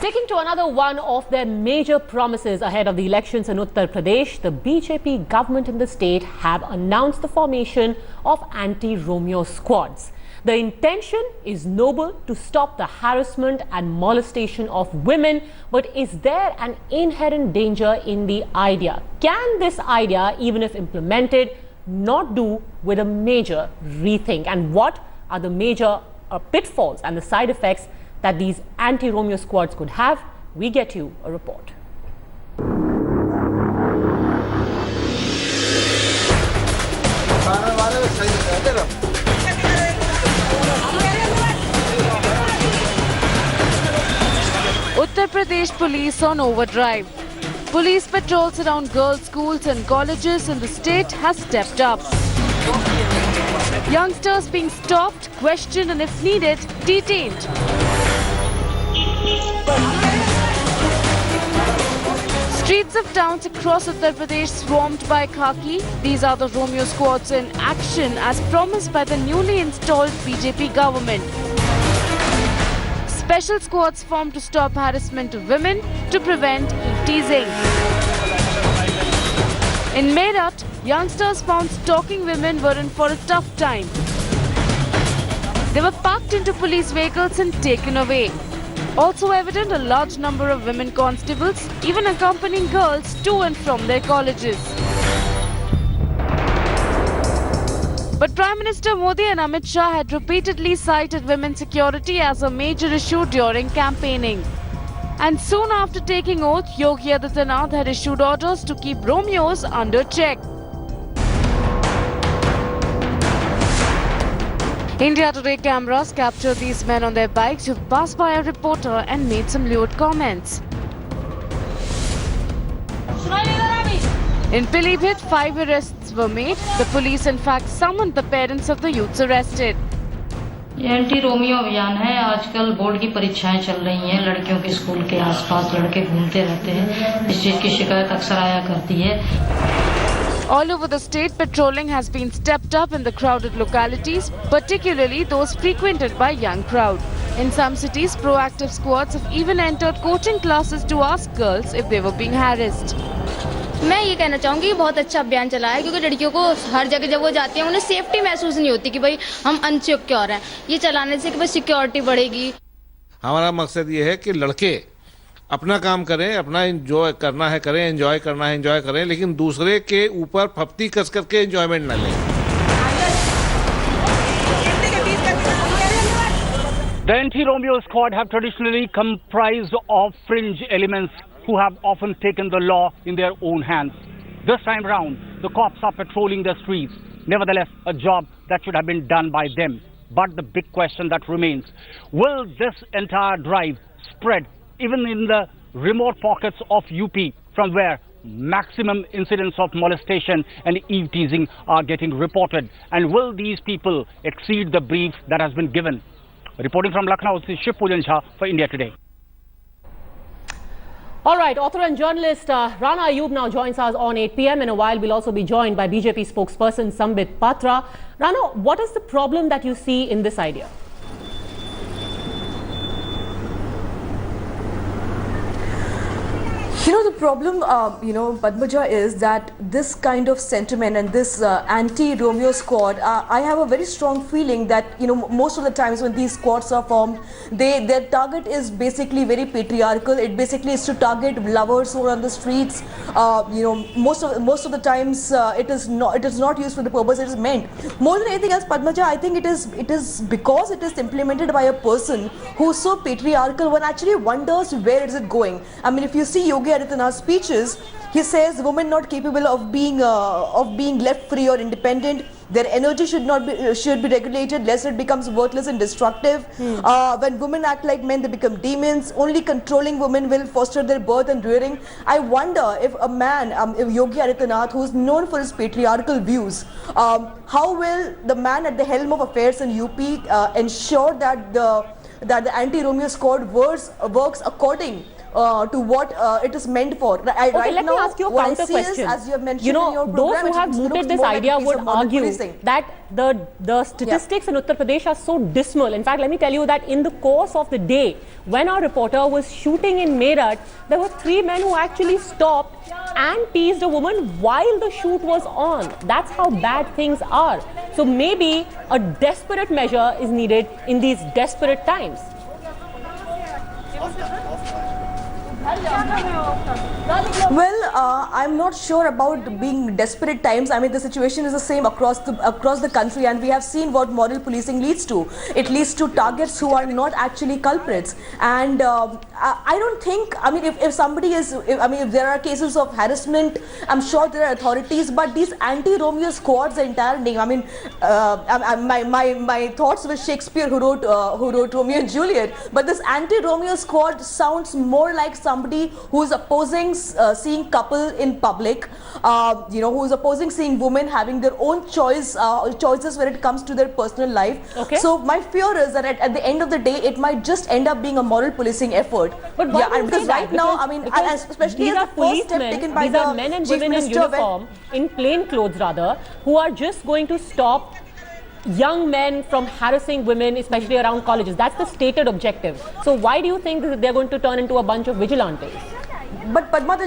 Sticking to another one of their major promises ahead of the elections in Uttar Pradesh, the BJP government in the state have announced the formation of anti-Romeo squads. The intention is noble, to stop the harassment and molestation of women, but is there an inherent danger in the idea? Can this idea, even if implemented, not do with a major rethink? And what are the major pitfalls and the side effects that these anti-Romeo squads could have? We get you a report. Uttar Pradesh police on overdrive. Police patrols around girls' schools and colleges in the state has stepped up. Youngsters being stopped, questioned and if needed, detained. Streets of towns across Uttar Pradesh swarmed by khaki. These are the Romeo squads in action as promised by the newly installed BJP government. Special squads formed to stop harassment of women, to prevent teasing. In Meerut, youngsters found stalking women were in for a tough time. They were packed into police vehicles and taken away. Also evident, a large number of women constables even accompanying girls to and from their colleges. But Prime Minister Modi and Amit Shah had repeatedly cited women's security as a major issue during campaigning. And soon after taking oath, Yogi Adityanath had issued orders to keep Romeos under check. India Today cameras captured these men on their bikes who passed by a reporter and made some lewd comments. In Pilibhit, 5 arrests were made. The police in fact summoned the parents of the youths arrested. ये anti Romeo अभियान है। आजकल board की परीक्षाएं चल रही हैं, लड़कियों के स्कूल के आसपास लड़के घूमते रहते हैं। इस चीज की शिकायत अक्सर आया करती है। All over the state, patrolling has been stepped up in the crowded localities, particularly those frequented by young crowd. In some cities, proactive squads have even entered coaching classes to ask girls if they were being harassed. मैं ये कहना चाहूँगी बहुत अच्छा अभियान चला है, क्योंकि लड़कियों को हर जगह जब वो जाती हैं उन्हें सेफ्टी महसूस नहीं होती कि भाई हम अनसिक्योर हैं। ये चलाने से कि भाई सिक्योरिटी बढ़ेगी। हमारा मकसद ये है कि लड़के अपना काम करें, अपना एंजॉय करना है करें, एंजॉय करना है एंजॉय करें, लेकिन दूसरे के ऊपर फप्ती कस करके एंजॉयमेंट ना लें। The anti-Romeo squad have traditionally comprised of fringe elements who have often taken the law in their own hands. This time round, the cops are patrolling the streets. Nevertheless, a job that should have been done by them. But the big question that remains, will this entire drive spread even in the remote pockets of UP, from where maximum incidents of molestation and eve teasing are getting reported? And will these people exceed the brief that has been given? Reporting from Lucknow, this is Shiv Pujan Jha for India Today. All right, author and journalist Rana Ayub now joins us on 8 p.m. In a while, we'll also be joined by BJP spokesperson Sambit Patra. Rana, what is the problem that you see in this idea? You know, the problem, Padmaja, is that this kind of sentiment and this anti-Romeo squad, I have a very strong feeling that, most of the times when these squads are formed, their target is basically very patriarchal. It basically is to target lovers who are on the streets. Most of the times it is not used for the purpose it is meant. More than anything else, Padmaja, I think it is because it is implemented by a person who is so patriarchal, one actually wonders where is it going. I mean, if you see Yogi Adityanath's speeches, he says women not capable of being left free or independent. Their energy should be regulated, lest it becomes worthless and destructive. When women act like men, they become demons. Only controlling women will foster their birth and rearing. I wonder if a man, if Yogi Adityanath, who is known for his patriarchal views, how will the man at the helm of affairs in UP ensure that the anti-Romeo squad works according to what it is meant for. Okay, Right let now, me ask you a what I counter see is, question. as you have mentioned You know, in your those program, who have it mooted looks this more like idea a piece would of moral argue policing. that the statistics in Uttar Pradesh are so dismal. In fact, let me tell you that in the course of the day, when our reporter was shooting in Meerut, there were 3 men who actually stopped and teased a woman while the shoot was on. That's how bad things are. So maybe a desperate measure is needed in these desperate times. Well, I'm not sure about being desperate times. I mean, the situation is the same across the country, and we have seen what moral policing leads to. It leads to targets who are not actually culprits. And I don't think, I mean, if somebody is, if there are cases of harassment, I'm sure there are authorities. But these anti-Romeo squads, the entire name. I mean, my thoughts with Shakespeare, who wrote Romeo and Juliet. But this anti-Romeo squad sounds more like somebody who is opposing seeing couple in public, who is opposing seeing women having their own choices when it comes to their personal life. Okay. So my fear is that at the end of the day, it might just end up being a moral policing effort. But why do you because say that? right now, I mean, especially these as are the first step policemen, taken by these are the men and Chief women in Minister uniform, in plain clothes rather, who are just going to stop young men from harassing women, especially around colleges. That's the stated objective. So why do you think that they're going to turn into a bunch of vigilantes? But Padma,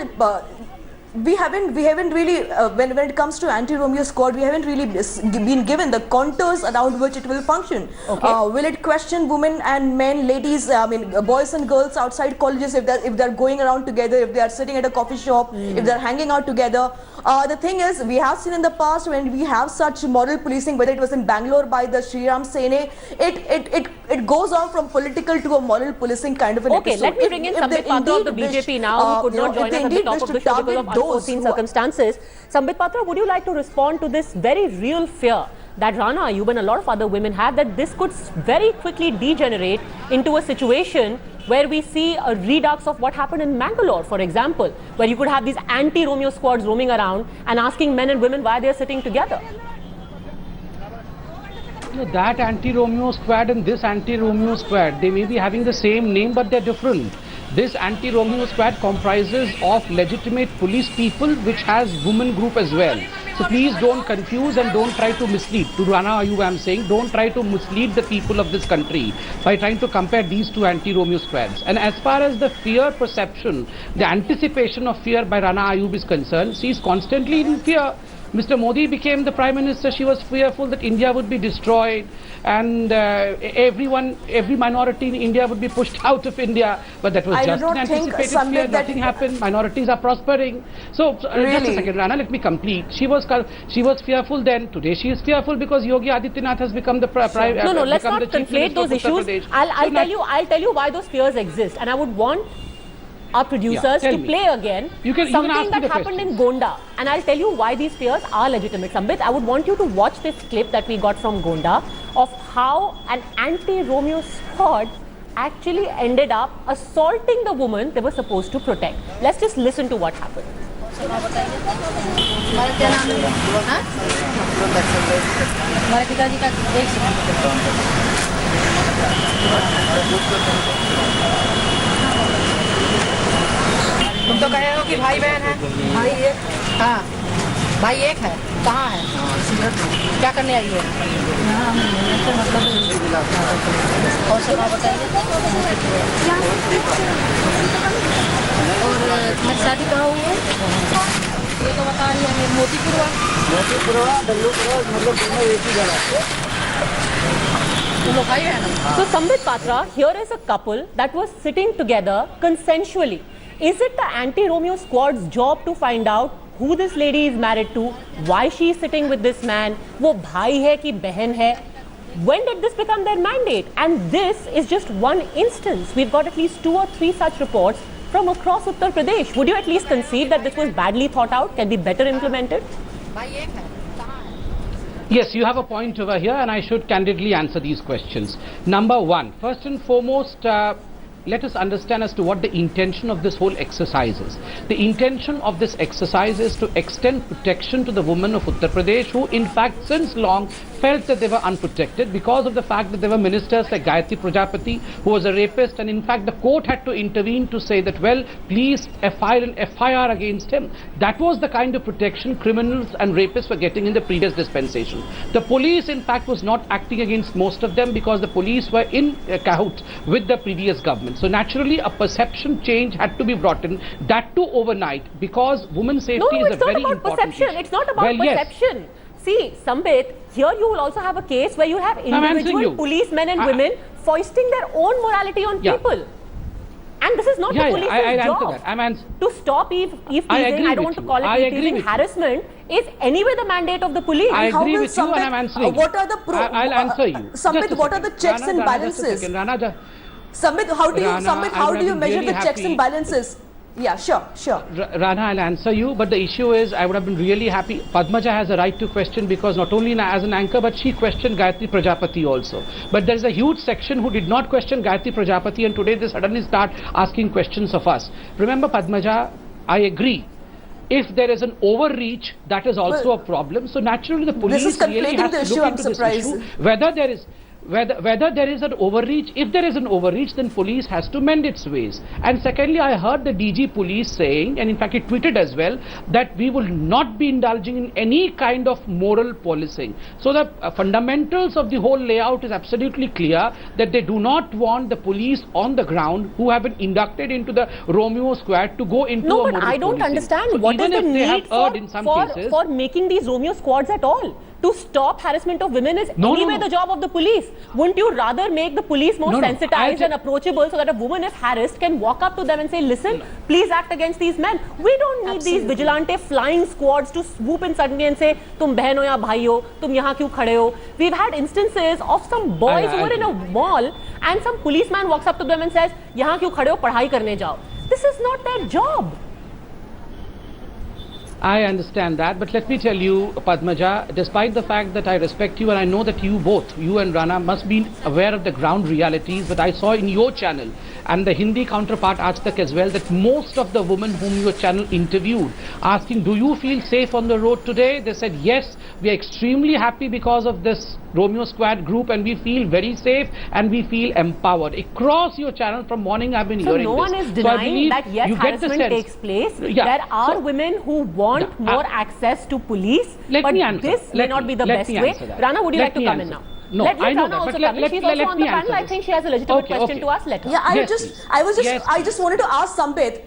we haven't really when it comes to anti-Romeo squad, we haven't really been given the contours around which it will function. Okay. Will it question women and men, ladies, I mean boys and girls outside colleges, if they're going around together, if they are sitting at a coffee shop, if they're hanging out together? The thing is, we have seen in the past when we have such moral policing, whether it was in Bangalore by the Sri Ram Sene, it goes on from political to a moral policing kind of an Okay, episode. let me bring in Sambit Patra of the BJP now, who could not join us at the top of the show because of unforeseen circumstances. Sambit Patra, would you like to respond to this very real fear that Rana Ayub and a lot of other women have, that this could very quickly degenerate into a situation where we see a redux of what happened in Mangalore, for example, where you could have these anti-Romeo squads roaming around and asking men and women why they are sitting together? That anti-Romeo squad and this anti-Romeo squad, they may be having the same name, but they're different. This anti-Romeo squad comprises of legitimate police people, which has women group as well. So please don't confuse and don't try to mislead. To Rana Ayub, I'm saying, don't try to mislead the people of this country by trying to compare these two anti-Romeo squads. And as far as the fear perception, the anticipation of fear by Rana Ayub is concerned, she is constantly in fear. Mr. Modi became the Prime Minister, she was fearful that India would be destroyed and every minority in India would be pushed out of India. But that was just an anticipated fear, nothing happened, minorities are prospering. So, really? Just a second, Rana, let me complete. She was fearful then, today she is fearful because Yogi Adityanath has become the Prime Minister. No, let's not conflate those issues. I'll tell you why those fears exist, and I would want our producers to play again something that happened in Gonda, and I'll tell you why these fears are legitimate. Sambit, I would want you to watch this clip that we got from Gonda of how an anti-Romeo squad actually ended up assaulting the woman they were supposed to protect. Let's just listen to what happened. तुम तो कहे हो कि भाई बहन है, भाई एक, हाँ भाई एक है, कहाँ है, क्या करने आई है? और सब आप बताइए। और तुम्हारी शादी कहाँ हुई है? ये तो बता रही है मोतीपुरवा मतलब दोनों एक ही जगह। So Sambit Patra, here is a couple that was sitting together consensually. Is it the anti-Romeo squad's job to find out who this lady is married to, why she is sitting with this man, wo bhai hai ki behan hai? When did this become their mandate? And this is just one instance. We've got at least 2 or 3 such reports from across Uttar Pradesh. Would you at least concede that this was badly thought out, can be better implemented? Yes, you have a point over here, and I should candidly answer these questions. Number one, first and foremost, let us understand as to what the intention of this whole exercise is. The intention of this exercise is to extend protection to the women of Uttar Pradesh, who in fact since long felt that they were unprotected because of the fact that there were ministers like Gayatri Prajapati, who was a rapist, and in fact the court had to intervene to say that, well, please file an FIR against him. That was the kind of protection criminals and rapists were getting in the previous dispensation. The police in fact was not acting against most of them because the police were in cahoots with the previous government. So naturally a perception change had to be brought in, that too overnight, because women's safety is a very important issue. It's not about perception. Yes. See, Sambit, here you will also have a case where you have individual policemen and women foisting their own morality on people. And this is not the police's job. To stop eve-teasing, I don't want to call it eve-teasing, harassment is anyway the mandate of the police. I agree with you and I'm answering. What are the I'll answer you. Sambit, what are the checks and balances? Sambit, how do you measure the checks and balances? Yeah, sure. Rana, I'll answer you, but the issue is I would have been really happy. Padmaja has a right to question because not only as an anchor, but she questioned Gayatri Prajapati also. But there is a huge section who did not question Gayatri Prajapati, and today they suddenly start asking questions of us. Remember, Padmaja, I agree. If there is an overreach, that is also a problem. So naturally the police really has to look into this issue. Whether there is an overreach, if there is an overreach, then police has to mend its ways. And secondly, I heard the DG police saying, and in fact he tweeted as well, that we will not be indulging in any kind of moral policing. So the fundamentals of the whole layout is absolutely clear, that they do not want the police on the ground who have been inducted into the Romeo squad to go into a moral policing. No, but I don't understand what is the need for making these Romeo squads at all. To stop harassment of women is anyway the job of the police. Wouldn't you rather make the police more sensitized and approachable so that a woman, if harassed, can walk up to them and say, listen, please act against these men? We don't need these vigilante flying squads to swoop in suddenly and say, tum behen ho ya bhai ho, tum yahan kyun khade ho? We've had instances of some boys who were in a mall and some policeman walks up to them and says, yahan kyun khade ho, padhai karne jao. This is not their job. I understand that, but let me tell you, Padmaja, despite the fact that I respect you and I know that you both, you and Rana, must be aware of the ground realities, but I saw in your channel and the Hindi counterpart Aaj Tak as well that most of the women whom your channel interviewed asking, do you feel safe on the road today? They said, yes, we are extremely happy because of this Romeo Squad group and we feel very safe and we feel empowered. Across your channel from morning I've been hearing this. So no one is denying that yes, harassment takes place. There are women who want more access to police, but this may not be the best way. Rana, would you like to come in now? No, I know that, but she's also on the panel. I think she has a legitimate question to ask. Let her. Yeah, I just wanted to ask Sambit.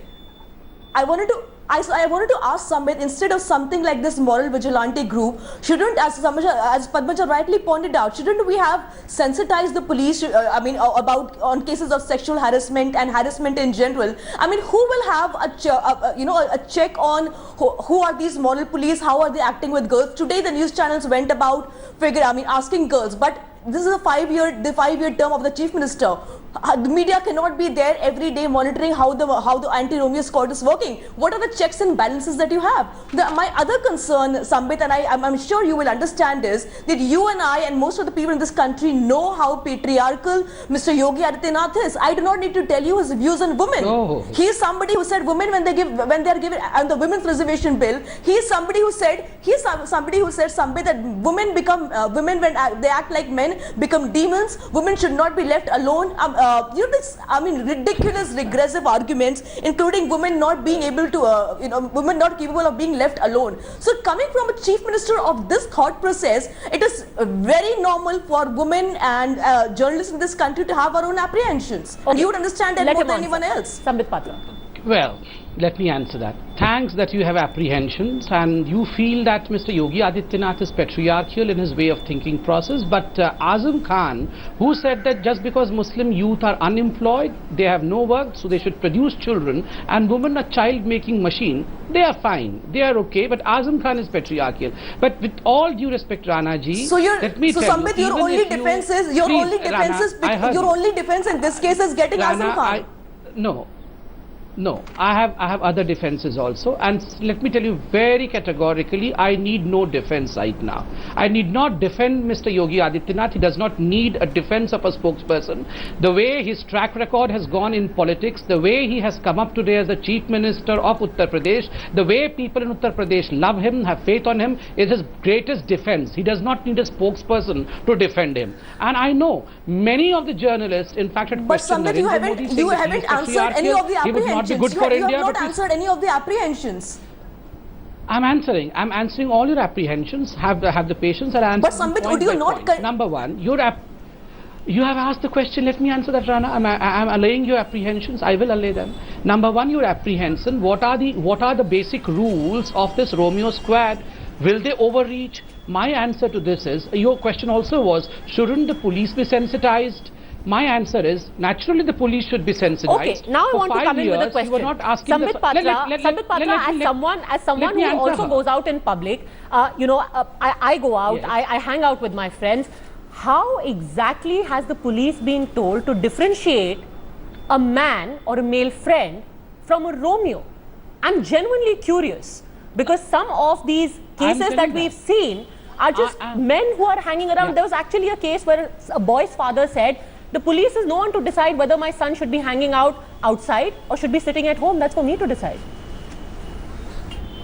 I wanted to ask Sambit, instead of something like this moral vigilante group, shouldn't, as Padmaja rightly pointed out, shouldn't we have sensitized the police, on cases of sexual harassment and harassment in general? I mean, who will have a check on who are these moral police, how are they acting with girls? Today the news channels went about asking girls, but this is the 5-year term of the Chief Minister. The media cannot be there every day monitoring how the Anti-Romeo squad is working. What are the checks and balances that you have? My other concern, Sambit, and I'm sure you will understand, is that you and I and most of the people in this country know how patriarchal Mr. Yogi Adityanath is. I do not need to tell you his views on women. He is somebody who said women when they are given the women's reservation bill. He is somebody who said Sambit, that women when they act like men become demons. Women should not be left alone. Ridiculous, regressive arguments, including women not being able to, women not capable of being left alone. So, coming from a chief minister of this thought process, it is very normal for women and journalists in this country to have our own apprehensions. And you would understand that more than anyone else. Sambit Patra. Well, let me answer that. Thanks that you have apprehensions and you feel that Mr. Yogi Adityanath is patriarchal in his way of thinking process, but Azam Khan, who said that just because Muslim youth are unemployed, they have no work, so they should produce children, and women are child-making machine, they are fine, they are okay, but Azam Khan is patriarchal. But with all due respect, Rana ji, let me tell Sambit, you, your only defense in this case is getting Azam Khan. No. No, I have other defenses also, and let me tell you very categorically, I need no defense right now. I need not defend Mr. Yogi Adityanath. He does not need a defense of a spokesperson. The way his track record has gone in politics, the way he has come up today as the Chief Minister of Uttar Pradesh, the way people in Uttar Pradesh love him, have faith on him, is his greatest defense. He does not need a spokesperson to defend him. And I know many of the journalists, in fact, had questioned But Samvit, you haven't answered any of the apprehensions. Good for India, you have not answered any of the apprehensions. I'm answering all your apprehensions. Have the patience and answer. But Samvit, would you not? Number one, you have asked the question. Let me answer that, Rana. I'm allaying your apprehensions. I will allay them. Number one, your apprehension. What are the basic rules of this Romeo squad? Will they overreach? My answer to this is, your question also was, shouldn't the police be sensitized? My answer is, naturally the police should be sensitized. Okay, now I want to come in with a question. You were not asking Samvit Patra, as someone who also goes out in public, I go out, yes. I hang out with my friends. How exactly has the police been told to differentiate a man or a male friend from a Romeo? I'm genuinely curious, because some of these cases that we've seen are just men who are hanging around. Yeah. There was actually a case where a boy's father said, the police is no one to decide whether my son should be hanging out outside or should be sitting at home. That's for me to decide.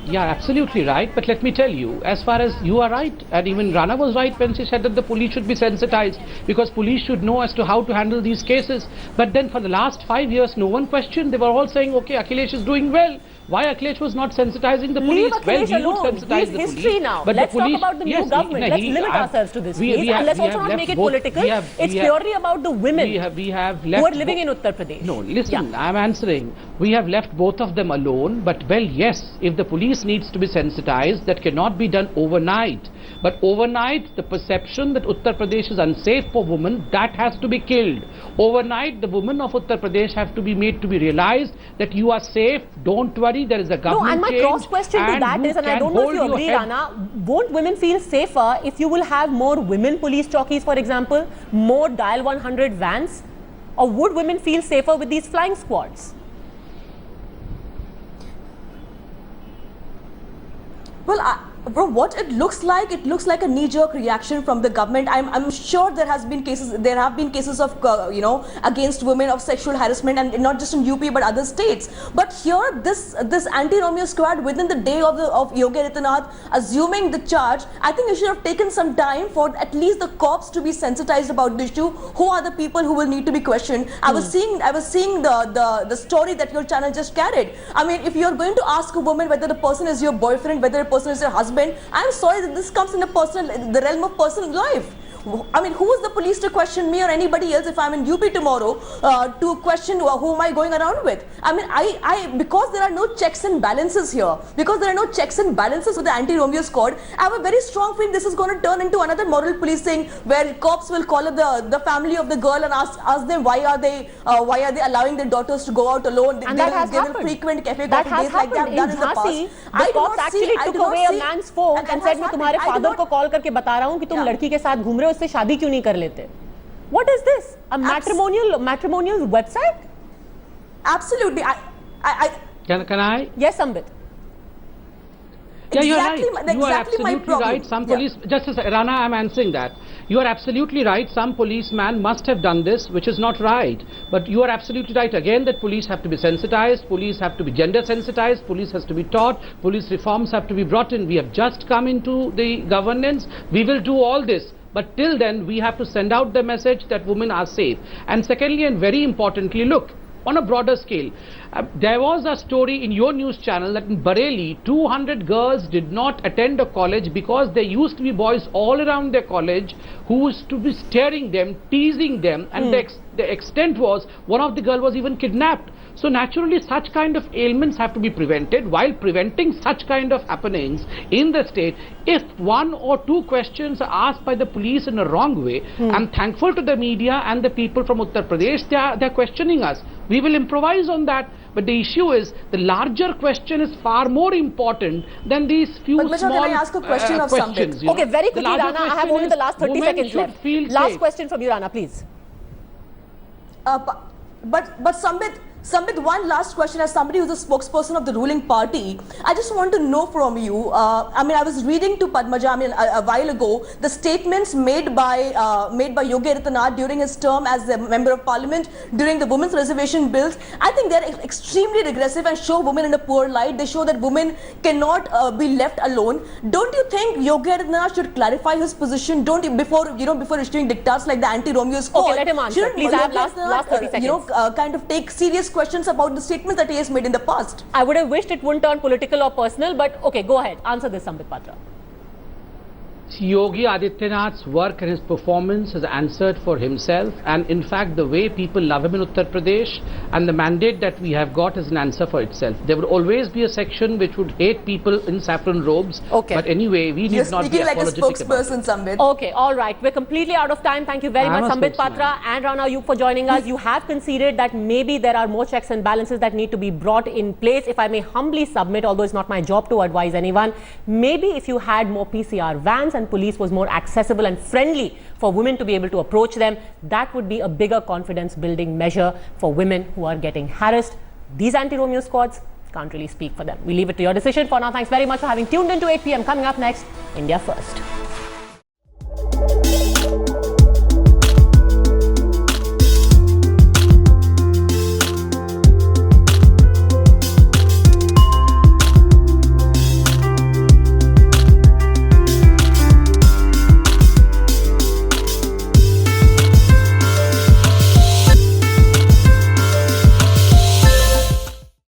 Yeah, absolutely right. But let me tell you, as far as you are right, and even Rana was right when she said that the police should be sensitized, because police should know as to how to handle these cases. But then for the last 5 years, no one questioned. They were all saying, okay, Akhilesh is doing well. Why Akhilesh was not sensitizing the police? Well, we would sensitize the police. Now. But let's talk about the new government. Let's limit ourselves to this, please. And let's also not make it political. It's purely about the women who are living in Uttar Pradesh. No, listen, I'm answering. We have left both of them alone. But, well, yes, if the police needs to be sensitized, that cannot be done overnight. But overnight, the perception that Uttar Pradesh is unsafe for women, that has to be killed. Overnight, the women of Uttar Pradesh have to be made to be realized that you are safe, don't worry, there is a government change. No, and my cross question to that is, and I don't know if you agree, Rana, won't women feel safer if you will have more women police chowkis, for example, more Dial 100 vans? Or would women feel safer with these flying squads? Well, bro, what it looks like a knee-jerk reaction from the government. I'm sure there have been cases of against women of sexual harassment, and not just in UP but other states. But here, this anti-Romeo squad, within the day of Yogi Adityanath assuming the charge, I think you should have taken some time for at least the cops to be sensitized about the issue. Who are the people who will need to be questioned? I was seeing the story that your channel just carried. I mean, if you're going to ask a woman whether the person is your boyfriend, whether a person is your husband, I'm sorry that this comes in the realm of personal life. I mean, who is the police to question me or anybody else if I'm in UP tomorrow to question who am I going around with? I mean, because there are no checks and balances here, because there are no checks and balances with the anti-Romeo squad, I have a very strong feeling this is going to turn into another moral policing, where cops will call up the family of the girl and ask them why are they allowing their daughters to go out alone. And that has happened. Frequent cafe that has days like that in Jhansi. The cops actually took away a man's phone and said, मैं तुम्हारे father को call करके बता रहा हूँ कि तुम लड़की के साथ घूम रहे हो, उससे शादी क्यों नहीं कर लेते? What is this? A matrimonial website? Absolutely. Can I? Yes, Samvit. Yeah, you're right. You are absolutely right. Some police, just as Rana, I'm answering that. You are absolutely right. Some policeman must have done this, which is not right. But you are absolutely right again that police have to be sensitized, police have to be gender sensitized, police has to be taught, police reforms have to be brought in. We have just come into the governance. We will do all this. But till then, we have to send out the message that women are safe. And secondly, and very importantly, look, on a broader scale, there was a story in your news channel that in Bareilly, 200 girls did not attend a college because there used to be boys all around their college who used to be staring them, teasing them, and the extent was one of the girls was even kidnapped. So naturally, such kind of ailments have to be prevented. While preventing such kind of happenings in the state, if one or two questions are asked by the police in a wrong way, I'm thankful to the media and the people from Uttar Pradesh, they're questioning us. We will improvise on that. But the issue is, the larger question is far more important than these few small can I ask a question of questions. Okay, very quickly, Rana, I have only the last 30 seconds left. Last question from you, Rana, please. But Samvit, Sambit, one last question. As somebody who's a spokesperson of the ruling party, I just want to know from you. I was reading to Padmaja a while ago the statements made by Yogi Adityanath during his term as a member of parliament during the women's reservation bills. I think they're extremely regressive and show women in a poor light. They show that women cannot be left alone. Don't you think Yogi Adityanath should clarify his position? Don't you before issuing diktats like the Anti-Romeo Squad? Okay, let him answer. Please, I have last 30 seconds. Kind of take serious questions about the statements that he has made in the past. I would have wished it wouldn't turn political or personal, but okay, go ahead. Answer this, Sambit Patra. Yogi Adityanath's work and his performance has answered for himself, and in fact the way people love him in Uttar Pradesh and the mandate that we have got is an answer for itself. There would always be a section which would hate people in saffron robes, but anyway we need not be apologetic like a spokesperson, Sambit. Okay, all right, we're completely out of time. Thank you very much, Sambit Patra and Rana Ayub, for joining us. You have conceded that maybe there are more checks and balances that need to be brought in place. If I may humbly submit, although it's not my job to advise anyone, maybe if you had more PCR vans and police was more accessible and friendly for women to be able to approach them, that would be a bigger confidence building measure for women who are getting harassed. These anti-Romeo squads can't really speak for them. We leave it to your decision. For now, thanks very much for having tuned in to 8 p.m. Coming up next, India First.